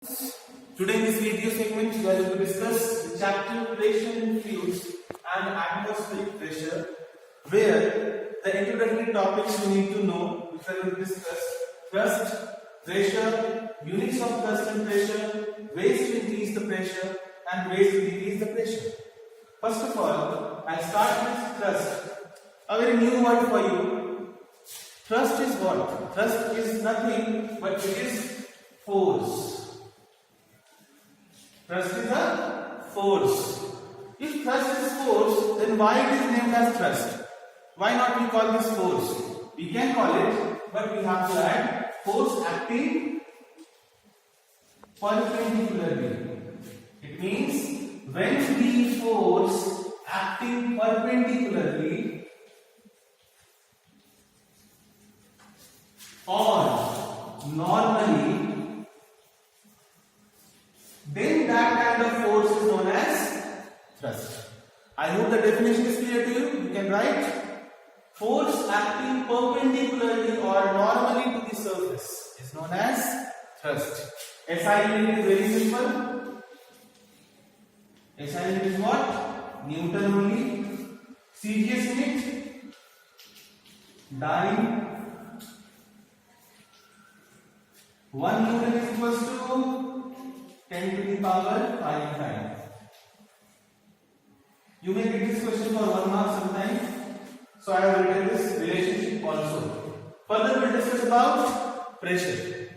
Today in this video segment we are going to discuss the chapter pressure in fluids and atmospheric pressure, where the introductory topics you need to know which we are going to discuss: thrust, pressure, units of thrust and pressure, ways to increase the pressure and ways to decrease the pressure. First of all, I'll start with thrust. A very new word for you. Thrust is what? Thrust is nothing but it is force. Thrust is a force. If thrust is force, then why it is named as thrust? Why not we call this force? We can call it, but we have to add force acting perpendicularly. It means when the force acting perpendicularly or normally, then that kind of force is known as thrust. I hope the definition is clear to you. You can write force acting perpendicularly or normally to the surface is known as thrust. SI unit is very simple. SI unit is what? Newton only. CGS unit? Dyne. 1 Newton is equals to 10 to the power 5 times. You may get this question for 1 mark sometime. So I have written this relationship also. Further we'll discuss about pressure.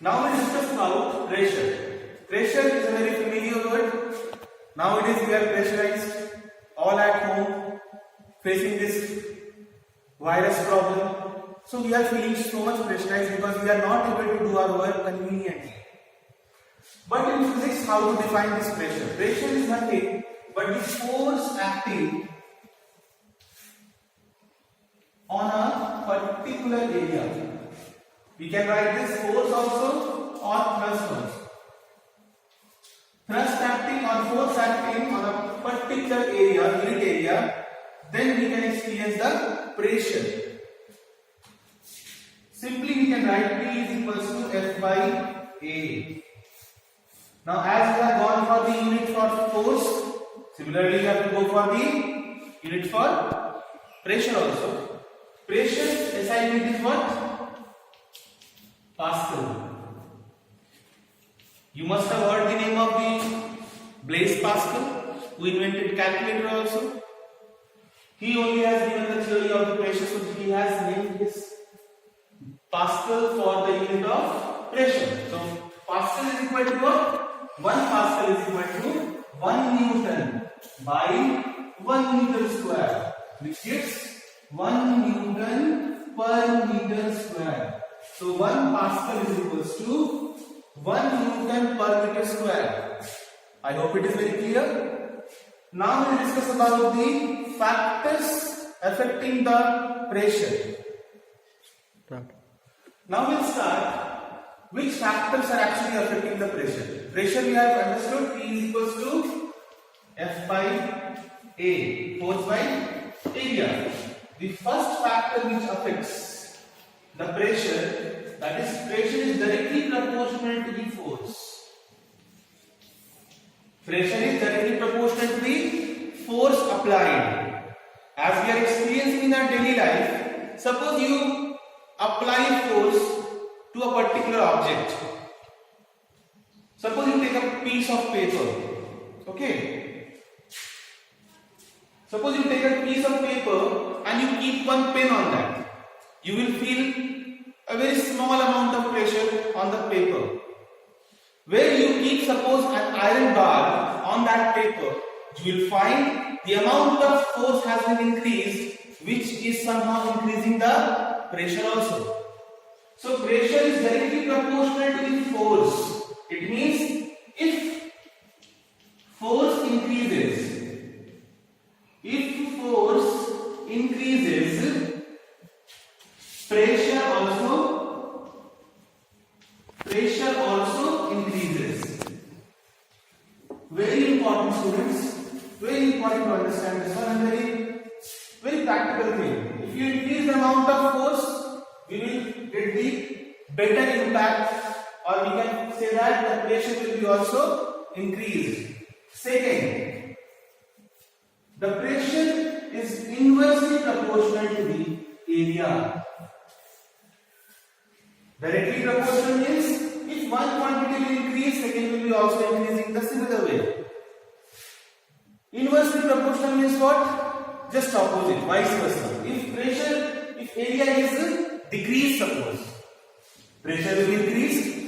Now we'll discuss about pressure. Pressure is a very familiar word. Nowadays we are pressurized, all at home, facing this virus problem. So we are feeling so much pressurized because we are not able to do our work conveniently. But in physics, how to define this pressure? Pressure is nothing but the force acting on a particular area. We can write this force also or thrust also. Thrust acting or force acting on a particular area, unit area, then we can experience the pressure. Simply we can write P is equals to F by A. Now as we have gone for the unit for force, similarly we have to go for the unit for pressure also. Pressure SI unit is what? Pascal. You must have heard the name of the Blaise Pascal, who invented calculator also. He only has given the theory of the pressure, so he has named this Pascal for the unit of pressure. So Pascal is equal to what? 1 Pascal is equal to 1 Newton by 1 meter square, which gives 1 Newton per meter square. So 1 Pascal is equals to 1 Newton per meter square. I hope it is very clear. Now we will discuss about the factors affecting the pressure. Now we'll start which factors are actually affecting the pressure. Pressure we have understood P is equals to F by A, force by area. The first factor which affects the pressure, that is pressure is directly proportional to the force. Pressure is directly proportional to the force applied. As we are experiencing in our daily life, suppose you apply force to a particular object. Suppose you take a piece of paper. Okay. Suppose you take a piece of paper and you keep one pen on that. You will feel a very small amount of pressure on the paper. Where you keep suppose an iron bar on that paper, you will find the amount of force has been increased, which is somehow increasing the pressure also. So pressure is directly proportional to the force. It means if force increases, pressure also increases. Very important, students. Very important to understand this one, and very practical thing. If you increase the amount of force, we will get the better impact, or we can say that the pressure will be also increased. Second, the pressure is inversely proportional to the area. Directly proportional means if one quantity will increase, second will be also increasing the similar way. Inversely proportional means what? Just opposite, vice versa. If area is decreased, suppose, pressure will be increased.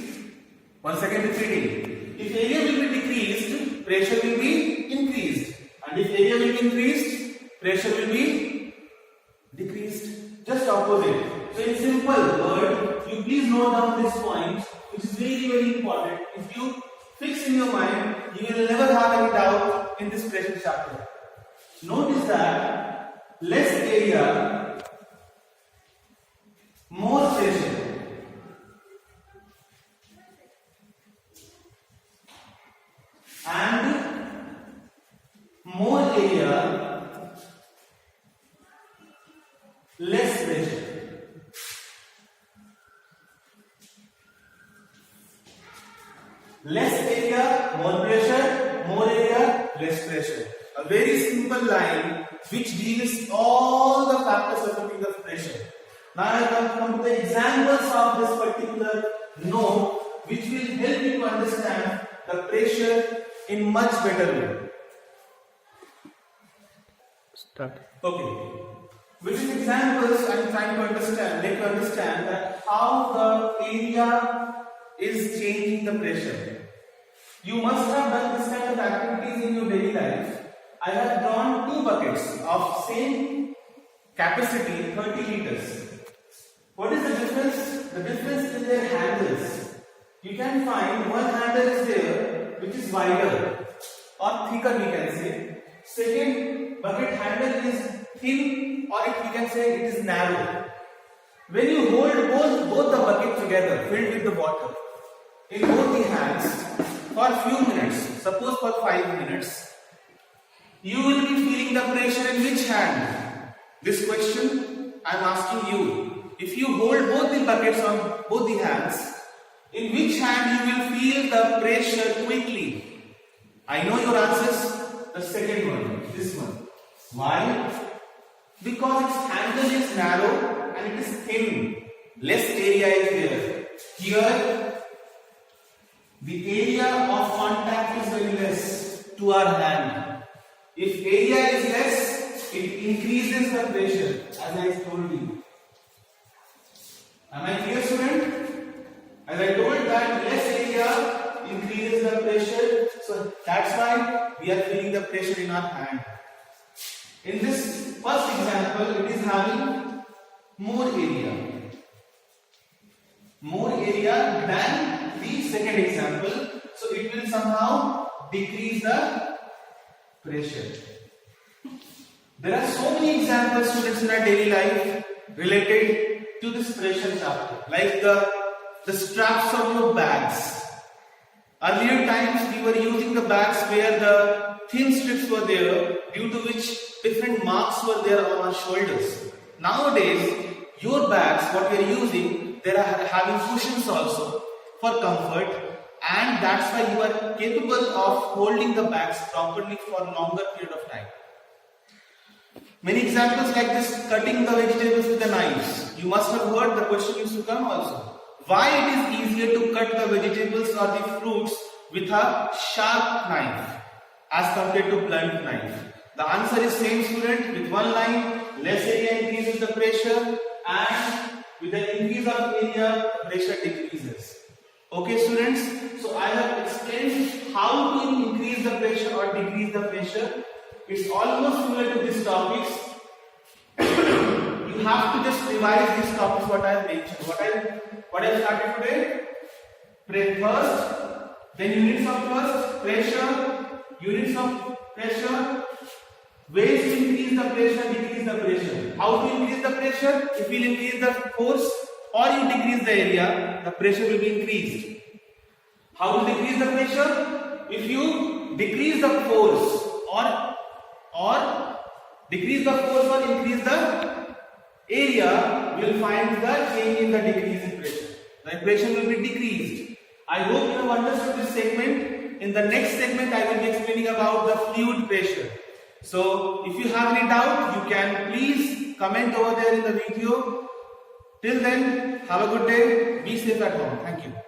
Once again repeating. If area will be decreased, pressure will be increased. And if area will be increased, pressure will be decreased. Just opposite. So in simple word, you please note down this point, which is very, very important. If you fix in your mind, you will never have any doubt in this pressure chapter. Notice that less area, more pressure. And more area, less pressure. Less area, more pressure, more area, less pressure. A very simple line which deals all the factors affecting the pressure. Now I have come to the examples of this particular note, which will help you to understand the pressure in much better way. Start. Okay. With these examples, I am trying to understand that how the area is changing the pressure. You must have done this kind of activities in your daily life. I have drawn two buckets of same capacity, 30 liters. What is the difference? The difference is their handles. You can find one handle is there which is wider or thicker, we can say. Second bucket handle is thin, or we can say it is narrow. When you hold both the bucket together filled with the water in both the hands for a few minutes, suppose for 5 minutes, you will be feeling the pressure in which hand? This question I am asking you. If you hold both the buckets on both the hands, in which hand you will feel the pressure quickly? I know your answers. The second one, this one. Why? Because its handle is narrow and it is thin. Less area is there. Here, the area of contact is very less to our hand. If area is less, it increases the pressure, as I told you. Am I clear, student? As I told that less area increases the pressure, so that's why we are feeling the pressure in our hand. In this first example, it is having more area. More area than the second example, so it will somehow decrease the pressure. There are so many examples, students, in our daily life related to this pressure chapter, like the straps of your bags. Earlier times we were using the bags where the thin strips were there, due to which different marks were there on our shoulders. Nowadays, your bags, what we are using, they are having cushions also for comfort, and that's why you are capable of holding the bags properly for a longer period of time. Many examples like this, cutting the vegetables with the knives. You must have heard the question used to come also. Why it is easier to cut the vegetables or the fruits with a sharp knife as compared to blunt knife? The answer is same, student. With one line, less area increases the pressure, and with the increase of area, pressure decreases. Okay, students. So I have explained how to increase the pressure or decrease the pressure. It's almost similar to these topics. You have to just revise these topics what I have mentioned. What I started today? First, then units of first, pressure, units of pressure, ways to increase the pressure, decrease the pressure. How to increase the pressure? If you increase the force or you decrease the area, the pressure will be increased. How to decrease the pressure? If you decrease the force or decrease the force or increase the area, you will find the change in the decrease in pressure. the equation will be decreased. I hope you have understood this segment. In the next segment, I will be explaining about the fluid pressure. So, if you have any doubt, you can please comment over there in the video. Till then, have a good day. Be safe at home. Thank you.